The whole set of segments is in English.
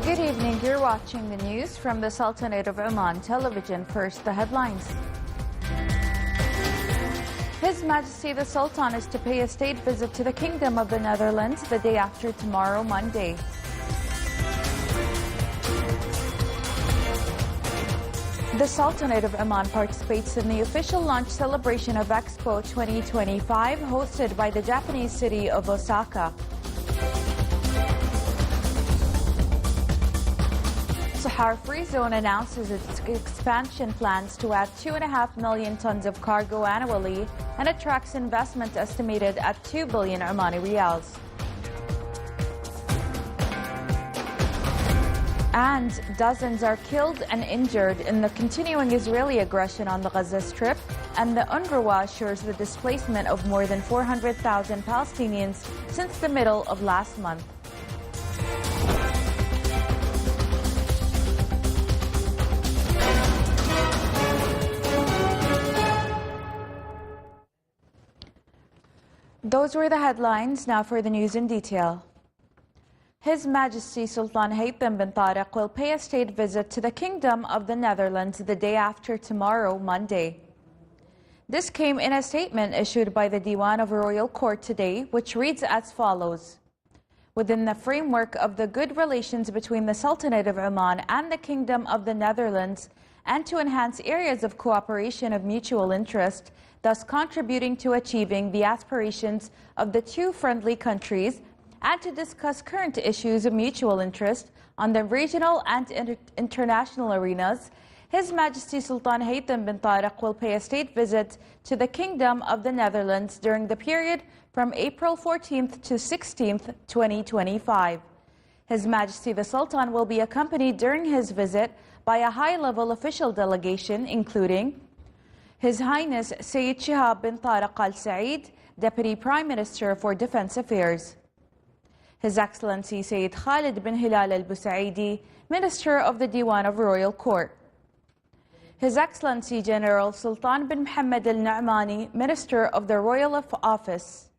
Good evening. You're watching the news from the Sultanate of Oman television. First, the headlines. His Majesty the Sultan is to pay a state visit to the Kingdom of the Netherlands the day after tomorrow, Monday. The Sultanate of Oman participates in the official launch celebration of Expo 2025 hosted by the Japanese city of Osaka. Sohar Free Zone announces its expansion plans to add 2.5 million tons of cargo annually and attracts investment estimated at 2 billion Omani riyals. And dozens are killed and injured in the continuing Israeli aggression on the Gaza Strip, and the UNRWA assures the displacement of more than 400,000 Palestinians since the middle of last month. Those were the headlines. Now for the news in detail. His Majesty Sultan Haytham bin Tariq will pay a state visit to the Kingdom of the Netherlands the day after tomorrow, Monday. This came in a statement issued by the Diwan of Royal Court today, which reads as follows. Within the framework of the good relations between the Sultanate of Oman and the Kingdom of the Netherlands, and to enhance areas of cooperation of mutual interest, thus contributing to achieving the aspirations of the two friendly countries, and to discuss current issues of mutual interest on the regional and international arenas, His Majesty Sultan Haytham bin Tariq will pay a state visit to the Kingdom of the Netherlands during the period from April 14th to 16th, 2025. His Majesty the Sultan will be accompanied during his visit by a high-level official delegation, including His Highness Sayyid Shihab bin Tariq Al Saeed, Deputy Prime Minister for Defense Affairs. His Excellency Sayyid Khalid bin Hilal Al Busaidi, Minister of the Diwan of Royal Court. His Excellency General Sultan bin Mohammed Al Nu'mani, Minister of the Royal Office.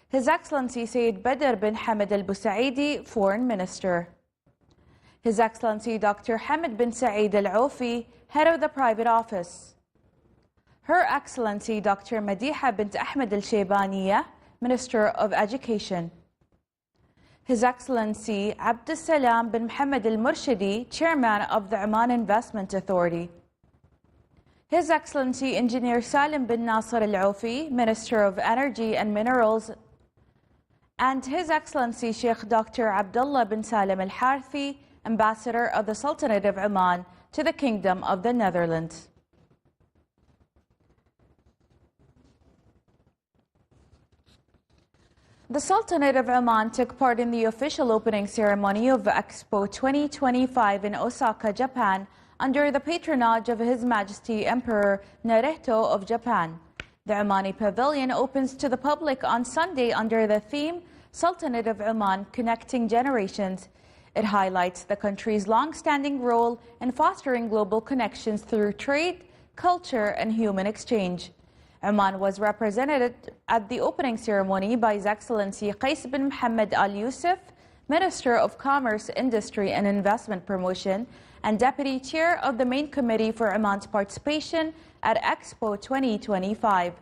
His Excellency Sayyid Badr bin Hamid Al Busaidi, Foreign Minister. His Excellency Dr. Hamid bin Saeed Al Aufi, Head of the Private Office. Her Excellency Dr. Madiha bint Ahmed Al Shaybaniya, Minister of Education. His Excellency Abdus Salam bin Mohammed Al Murshidi, Chairman of the Oman Investment Authority. His Excellency Engineer Salim bin Nasser Al Aufi, Minister of Energy and Minerals. And His Excellency Sheikh Dr. Abdullah bin Salim Al Harthi, Ambassador of the Sultanate of Oman to the Kingdom of the Netherlands. The Sultanate of Oman took part in the official opening ceremony of Expo 2025 in Osaka, Japan, under the patronage of His Majesty Emperor Naruhito of Japan. The Omani Pavilion opens to the public on Sunday under the theme Sultanate of Oman Connecting Generations. It highlights the country's long-standing role in fostering global connections through trade, culture, and human exchange. Oman was represented at the opening ceremony by His Excellency Qais bin Mohammed Al Yusuf, Minister of Commerce, Industry and Investment Promotion, and Deputy Chair of the Main Committee for Oman's participation at Expo 2025.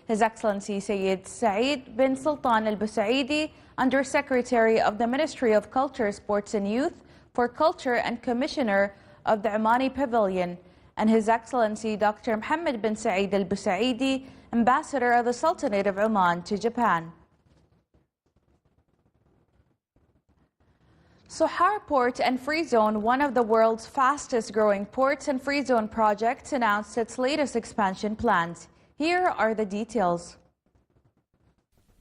His Excellency Sayyid Saeed bin Sultan Al Busaidi, Under-Secretary of the Ministry of Culture, Sports and Youth for Culture and Commissioner of the Omani Pavilion, and His Excellency Dr. Mohammed bin Saeed Al Busaidi, Ambassador of the Sultanate of Oman to Japan. Sohar Port and Free Zone, one of the world's fastest growing ports and free zone projects, announced its latest expansion plans. Here are the details.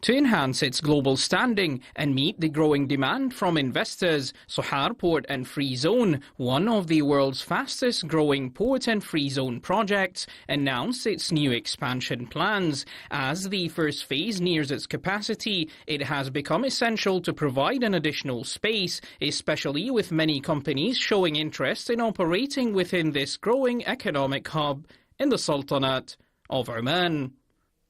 To enhance its global standing and meet the growing demand from investors, Sohar Port and Free Zone, one of the world's fastest growing port and free zone projects, announced its new expansion plans. As the first phase nears its capacity, it has become essential to provide an additional space, especially with many companies showing interest in operating within this growing economic hub in the Sultanate of Oman.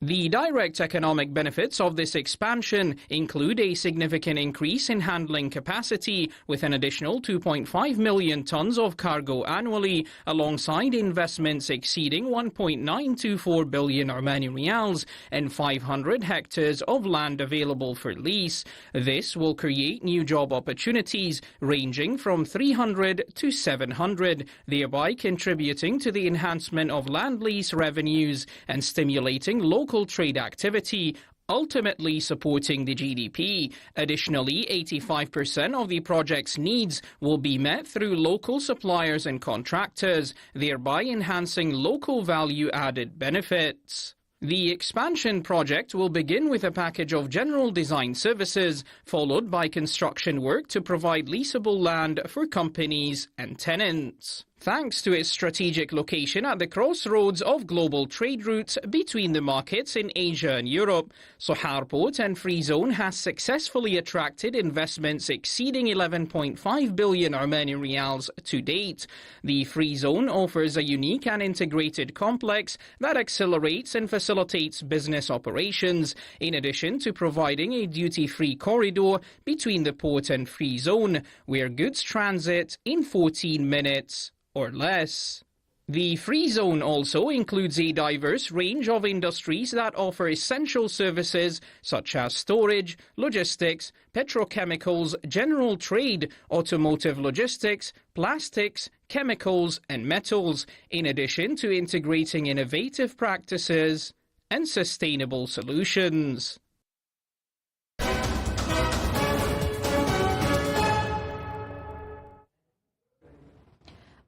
The direct economic benefits of this expansion include a significant increase in handling capacity with an additional 2.5 million tons of cargo annually, alongside investments exceeding 1.924 billion Omani riyals and 500 hectares of land available for lease. This will create new job opportunities ranging from 300 to 700, thereby contributing to the enhancement of land lease revenues and stimulating local trade activity, ultimately supporting the GDP. Additionally, 85% of the project's needs will be met through local suppliers and contractors, thereby enhancing local value-added benefits. The expansion project will begin with a package of general design services, followed by construction work to provide leasable land for companies and tenants. Thanks to its strategic location at the crossroads of global trade routes between the markets in Asia and Europe, Sohar Port and Free Zone has successfully attracted investments exceeding 11.5 billion Omani riyals to date. The Free Zone offers a unique and integrated complex that accelerates and facilitates business operations, in addition to providing a duty-free corridor between the port and Free Zone, where goods transit in 14 minutes or less. The Free Zone also includes a diverse range of industries that offer essential services such as storage, logistics, petrochemicals, general trade, automotive logistics, plastics, chemicals and metals, in addition to integrating innovative practices and sustainable solutions.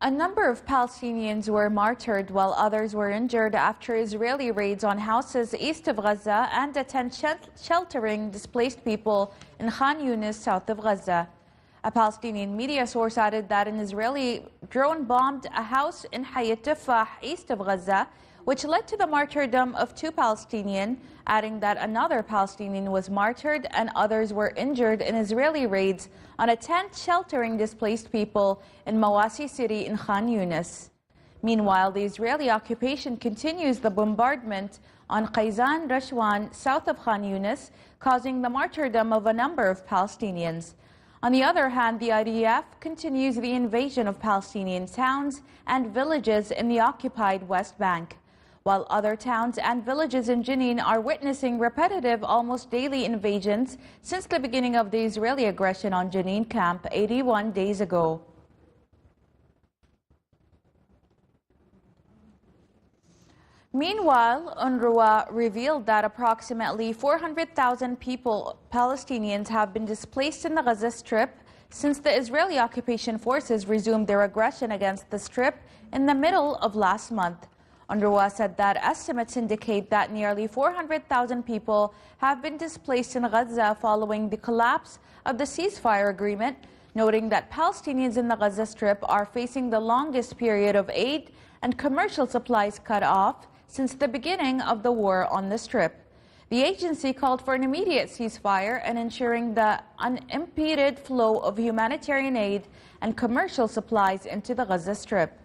A number of Palestinians were martyred while others were injured after Israeli raids on houses east of Gaza and a tent sheltering displaced people in Khan Yunis, south of Gaza. A Palestinian media source added that an Israeli drone bombed a house in Hayat Tufah, east of Gaza, which led to the martyrdom of 2 Palestinians, adding that another Palestinian was martyred and others were injured in Israeli raids on a tent sheltering displaced people in Mawasi city in Khan Yunis. Meanwhile, the Israeli occupation continues the bombardment on Qaizan Rashwan, south of Khan Yunis, causing the martyrdom of a number of Palestinians. On the other hand, the IDF continues the invasion of Palestinian towns and villages in the occupied West Bank, while other towns and villages in Jenin are witnessing repetitive, almost daily invasions since the beginning of the Israeli aggression on Jenin camp 81 days ago. Meanwhile, UNRWA revealed that approximately 400,000 Palestinians have been displaced in the Gaza Strip since the Israeli occupation forces resumed their aggression against the Strip in the middle of last month. UNRWA said that estimates indicate that nearly 400,000 people have been displaced in Gaza following the collapse of the ceasefire agreement, noting that Palestinians in the Gaza Strip are facing the longest period of aid and commercial supplies cut off since the beginning of the war on the Strip. The agency called for an immediate ceasefire and ensuring the unimpeded flow of humanitarian aid and commercial supplies into the Gaza Strip.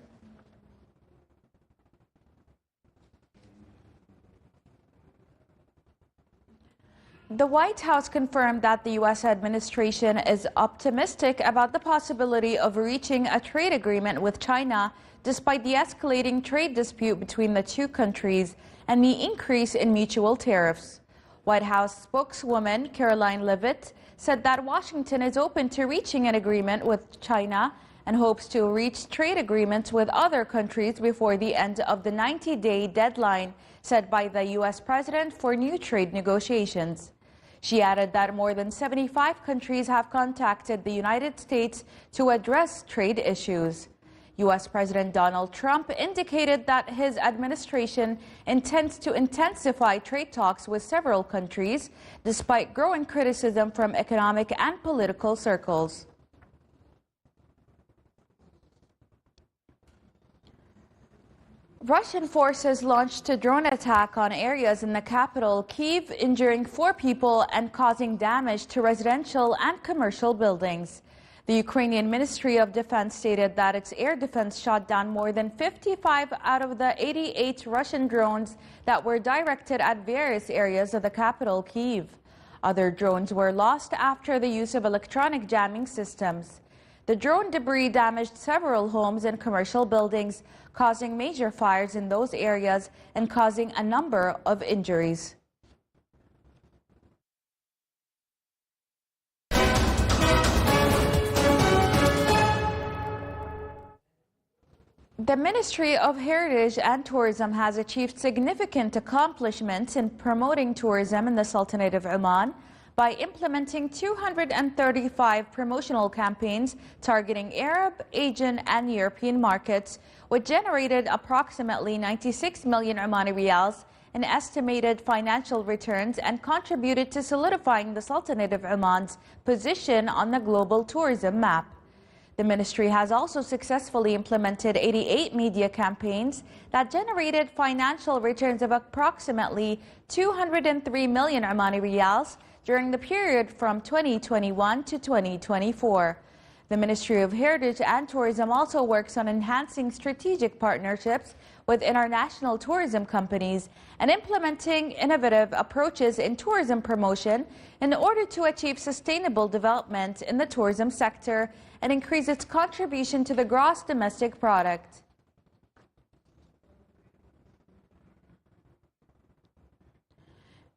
The White House confirmed that the U.S. administration is optimistic about the possibility of reaching a trade agreement with China despite the escalating trade dispute between the two countries and the increase in mutual tariffs. White House spokeswoman Caroline Leavitt said that Washington is open to reaching an agreement with China and hopes to reach trade agreements with other countries before the end of the 90-day deadline set by the U.S. president for new trade negotiations. She added that more than 75 countries have contacted the United States to address trade issues. U.S. President Donald Trump indicated that his administration intends to intensify trade talks with several countries, despite growing criticism from economic and political circles. Russian forces launched a drone attack on areas in the capital, Kyiv, injuring 4 people and causing damage to residential and commercial buildings. The Ukrainian Ministry of Defense stated that its air defense shot down more than 55 out of the 88 Russian drones that were directed at various areas of the capital, Kyiv. Other drones were lost after the use of electronic jamming systems. The drone debris damaged several homes and commercial buildings, causing major fires in those areas and causing a number of injuries. The Ministry of Heritage and Tourism has achieved significant accomplishments in promoting tourism in the Sultanate of Oman by implementing 235 promotional campaigns targeting Arab, Asian and European markets, which generated approximately 96 million Omani riyals in estimated financial returns and contributed to solidifying the Sultanate of Oman's position on the global tourism map. The ministry has also successfully implemented 88 media campaigns that generated financial returns of approximately 203 million Omani riyals during the period from 2021 to 2024. The Ministry of Heritage and Tourism also works on enhancing strategic partnerships with international tourism companies and implementing innovative approaches in tourism promotion in order to achieve sustainable development in the tourism sector and increase its contribution to the gross domestic product.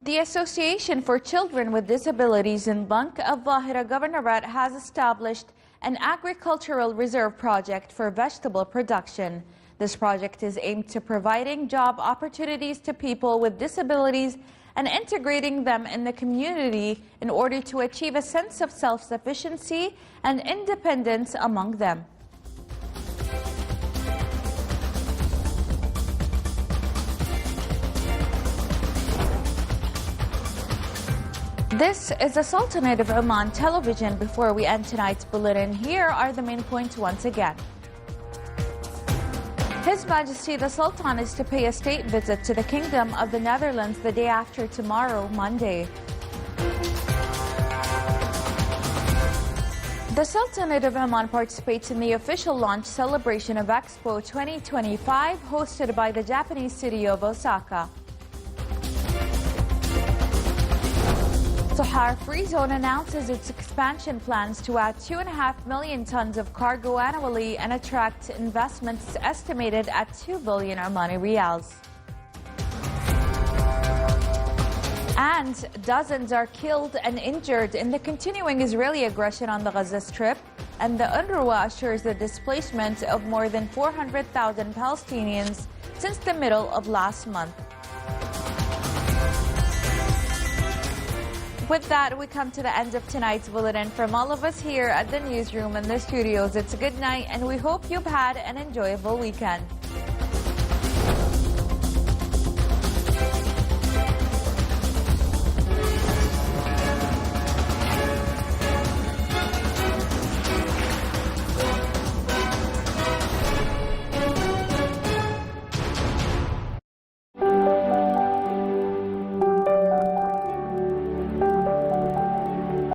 The Association for Children with Disabilities in Bank of Zahira Governorate has established an agricultural reserve project for vegetable production. This project is aimed to providing job opportunities to people with disabilities and integrating them in the community in order to achieve a sense of self-sufficiency and independence among them. This is the Sultanate of Oman television. Before we end tonight's bulletin, here are the main points once again. His Majesty the Sultan is to pay a state visit to the Kingdom of the Netherlands the day after tomorrow, Monday. The Sultanate of Oman participates in the official launch celebration of Expo 2025 hosted by the Japanese city of Osaka. Sohar Free Zone announces its expansion plans to add 2.5 million tons of cargo annually and attract investments estimated at 2 billion Omani riyals. And dozens are killed and injured in the continuing Israeli aggression on the Gaza Strip, and the UNRWA assures the displacement of more than 400,000 Palestinians since the middle of last month. With that, we come to the end of tonight's bulletin. From all of us here at the newsroom and the studios, it's a good night, and we hope you've had an enjoyable weekend.